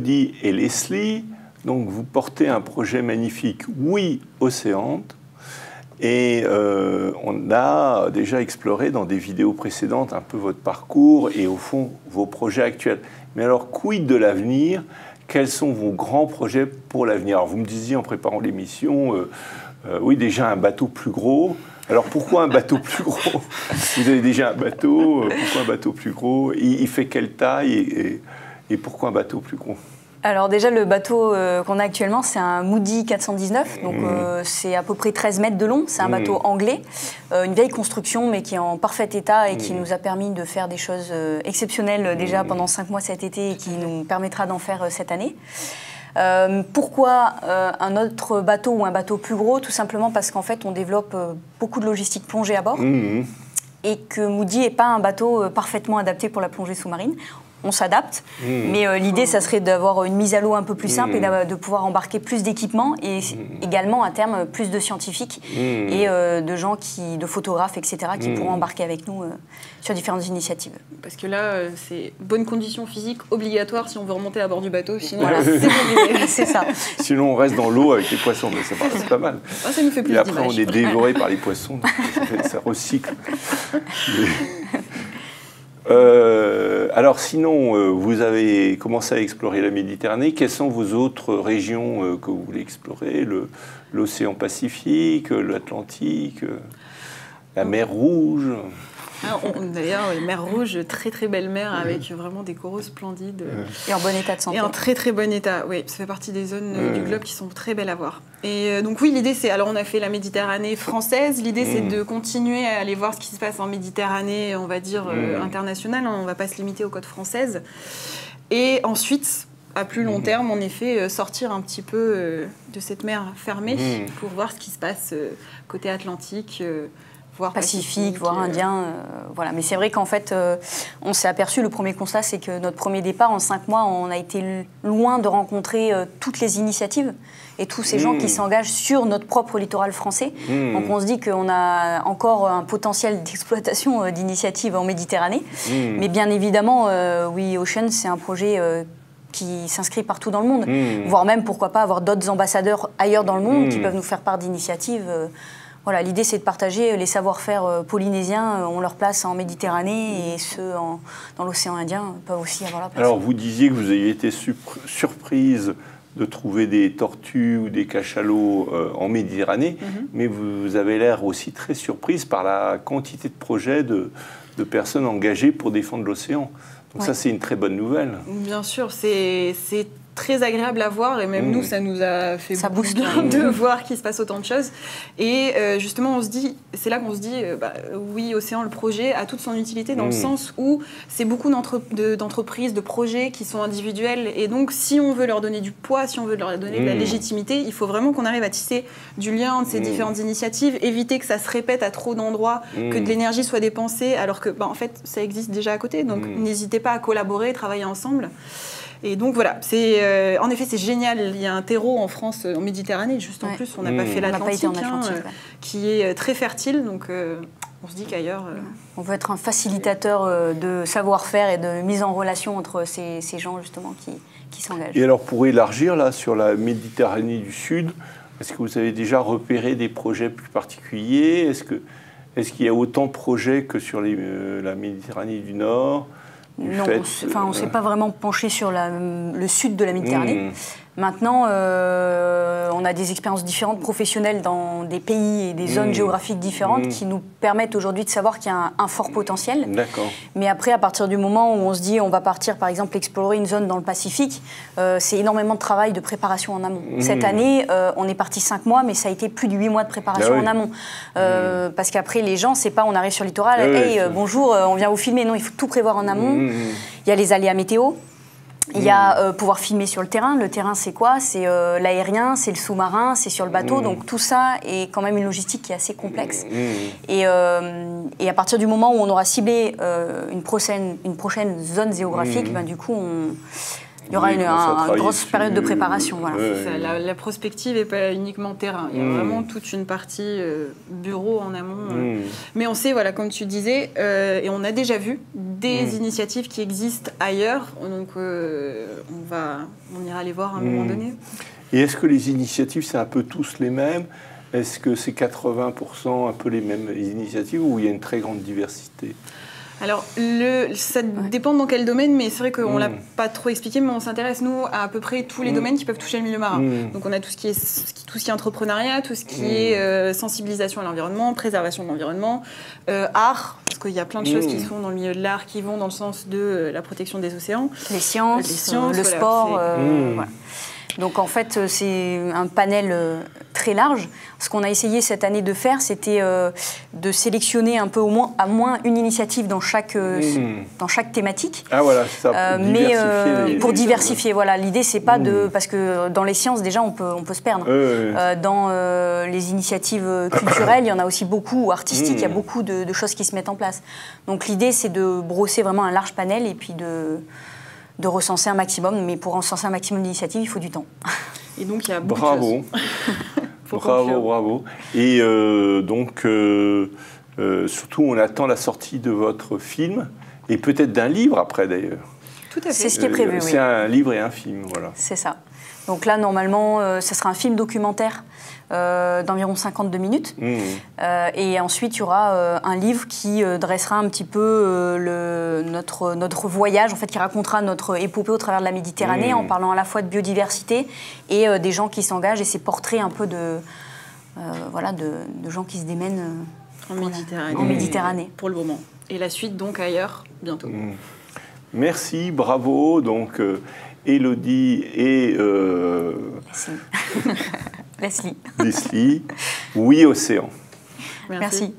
Elodie et Leslie, donc vous portez un projet magnifique, Oui Océante. Et on a déjà exploré dans des vidéos précédentes un peu votre parcours et au fond vos projets actuels. Mais alors, quid de l'avenir? Quels sont vos grands projets pour l'avenir? Alors, vous me disiez en préparant l'émission, oui, déjà un bateau plus gros. Alors, pourquoi un bateau plus gros? Vous avez déjà un bateau, pourquoi un bateau plus gros? Il fait quelle taille et pourquoi un bateau plus gros? Alors déjà, le bateau qu'on a actuellement, c'est un Moody 419, donc c'est à peu près 13 mètres de long. C'est un bateau anglais, une vieille construction, mais qui est en parfait état et qui nous a permis de faire des choses exceptionnelles déjà pendant 5 mois cet été et qui nous permettra d'en faire cette année. Pourquoi un autre bateau ou un bateau plus gros? Tout simplement parce qu'en fait, on développe beaucoup de logistique plongée à bord et que Moody n'est pas un bateau parfaitement adapté pour la plongée sous-marine. On s'adapte, mais l'idée, ça serait d'avoir une mise à l'eau un peu plus simple et de pouvoir embarquer plus d'équipements et également, à terme, plus de scientifiques et de gens, de photographes, etc., qui pourront embarquer avec nous sur différentes initiatives. Parce que là, c'est bonne condition physique obligatoire si on veut remonter à bord du bateau, sinon voilà, c'est ça. Sinon, on reste dans l'eau avec les poissons, mais c'est pas mal. Ah, ça nous fait plus et après, d'image. on est dévoré par les poissons, donc ça recycle. Alors sinon, vous avez commencé à explorer la Méditerranée. Quelles sont vos autres régions que vous voulez explorer? L'océan Pacifique, l'Atlantique, la mer Rouge? D'ailleurs, mer Rouge, très très belle mer avec vraiment des coraux splendides. Et en bon état de santé. Et en très très bon état, oui. Ça fait partie des zones du globe qui sont très belles à voir. Et donc oui, l'idée c'est, alors on a fait la Méditerranée française, l'idée c'est de continuer à aller voir ce qui se passe en Méditerranée, on va dire internationale, on ne va pas se limiter aux côtes françaises. Et ensuite, à plus long terme, en effet, sortir un petit peu de cette mer fermée pour voir ce qui se passe côté Atlantique, voire Pacifique, voire Indien, voilà. Mais c'est vrai qu'en fait, on s'est aperçu, le premier constat, c'est que notre premier départ, en 5 mois, on a été loin de rencontrer toutes les initiatives et tous ces gens qui s'engagent sur notre propre littoral français. Donc on se dit qu'on a encore un potentiel d'exploitation d'initiatives en Méditerranée. Mais bien évidemment, We Ocean, c'est un projet qui s'inscrit partout dans le monde, voire même, pourquoi pas, avoir d'autres ambassadeurs ailleurs dans le monde qui peuvent nous faire part d'initiatives. Voilà, l'idée, c'est de partager les savoir-faire polynésiens, ont leur place en Méditerranée, et ceux dans l'océan Indien peuvent aussi avoir leur place. Alors, vous disiez que vous aviez été surprise de trouver des tortues ou des cachalots en Méditerranée, mais vous avez l'air aussi très surprise par la quantité de projets de personnes engagées pour défendre l'océan. Donc ça, c'est une très bonne nouvelle. Bien sûr, c'est très agréable à voir et même nous, ça nous a fait booste de voir qu'il se passe autant de choses. Et justement, on se dit, c'est là qu'on se dit, oui, Océan, le projet a toute son utilité dans le sens où c'est beaucoup d'entreprises, de projets qui sont individuels. Et donc, si on veut leur donner du poids, si on veut leur donner de la légitimité, il faut vraiment qu'on arrive à tisser du lien entre ces différentes initiatives, éviter que ça se répète à trop d'endroits, que de l'énergie soit dépensée, alors que, en fait, ça existe déjà à côté. Donc, n'hésitez pas à collaborer, travailler ensemble. Et donc voilà, en effet c'est génial, il y a un terreau en France, en Méditerranée, juste en plus on n'a pas fait l'Atlantique, qui est très fertile, donc on se dit qu'ailleurs... On veut être un facilitateur de savoir-faire et de mise en relation entre ces gens justement qui s'engagent. Et alors pour élargir là sur la Méditerranée du Sud, est-ce que vous avez déjà repéré des projets plus particuliers? Est-ce qu'il y a autant de projets que sur la Méditerranée du Nord? Non, on ne s'est pas vraiment penché sur le sud de la Méditerranée. Maintenant, on a des expériences différentes professionnelles dans des pays et des zones géographiques différentes qui nous permettent aujourd'hui de savoir qu'il y a un fort potentiel. D'accord. Mais après, à partir du moment où on se dit on va partir, par exemple, explorer une zone dans le Pacifique, c'est énormément de travail de préparation en amont. Cette année, on est parti 5 mois, mais ça a été plus de 8 mois de préparation en amont. Parce qu'après, les gens, c'est pas on arrive sur le littoral, hey, bonjour, on vient vous filmer. Non, il faut tout prévoir en amont. Il y a les aléas météo. Il y a pouvoir filmer sur le terrain. Le terrain, c'est quoi? C'est l'aérien, c'est le sous-marin, c'est sur le bateau. Donc tout ça est quand même une logistique qui est assez complexe. Et à partir du moment où on aura ciblé une prochaine zone géographique, ben, du coup, Il y aura une grosse période de préparation. Voilà. La prospective n'est pas uniquement terrain. Il y a vraiment toute une partie bureau en amont. Mais on sait, voilà, comme tu disais, et on a déjà vu des initiatives qui existent ailleurs. Donc, on ira les voir à un moment donné. Et est-ce que les initiatives, c'est un peu tous les mêmes? Est-ce que c'est 80% un peu les mêmes initiatives ou il y a une très grande diversité? Alors, ça dépend dans quel domaine, mais c'est vrai qu'on ne l'a pas trop expliqué, mais on s'intéresse, nous, à peu près tous les domaines qui peuvent toucher le milieu marin. Donc, on a tout ce qui est entrepreneuriat, tout ce qui est sensibilisation à l'environnement, préservation de l'environnement, art, parce qu'il y a plein de choses qui se font dans le milieu de l'art qui vont dans le sens de la protection des océans. Les sciences, le sport, voilà. Donc en fait, c'est un panel très large. Ce qu'on a essayé cette année de faire, c'était de sélectionner un peu à moins une initiative dans chaque thématique. Ah voilà, c'est ça. Pour diversifier, voilà. L'idée, c'est pas de... Parce que dans les sciences, déjà, on peut se perdre. Dans les initiatives culturelles, il y en a aussi beaucoup, ou artistiques, il y a beaucoup de choses qui se mettent en place. Donc l'idée, c'est de brosser vraiment un large panel et puis de recenser un maximum, mais pour recenser un maximum d'initiatives, il faut du temps. Et donc, il y a beaucoup de choses. Bravo. Et donc, surtout, on attend la sortie de votre film, et peut-être d'un livre après, d'ailleurs. Tout à fait. C'est ce qui est prévu, oui. C'est un livre et un film, voilà. C'est ça. Donc là, normalement, ça sera un film documentaire d'environ 52 minutes. Et ensuite, il y aura un livre qui dressera un petit peu notre voyage, en fait, qui racontera notre épopée au travers de la Méditerranée, en parlant à la fois de biodiversité et des gens qui s'engagent, et ces portraits un peu de gens qui se démènent en Méditerranée. Pour le moment. Et la suite, donc, ailleurs, bientôt. Merci, bravo. Donc, Élodie et Leslie. Leslie. Oui, Océan. Merci.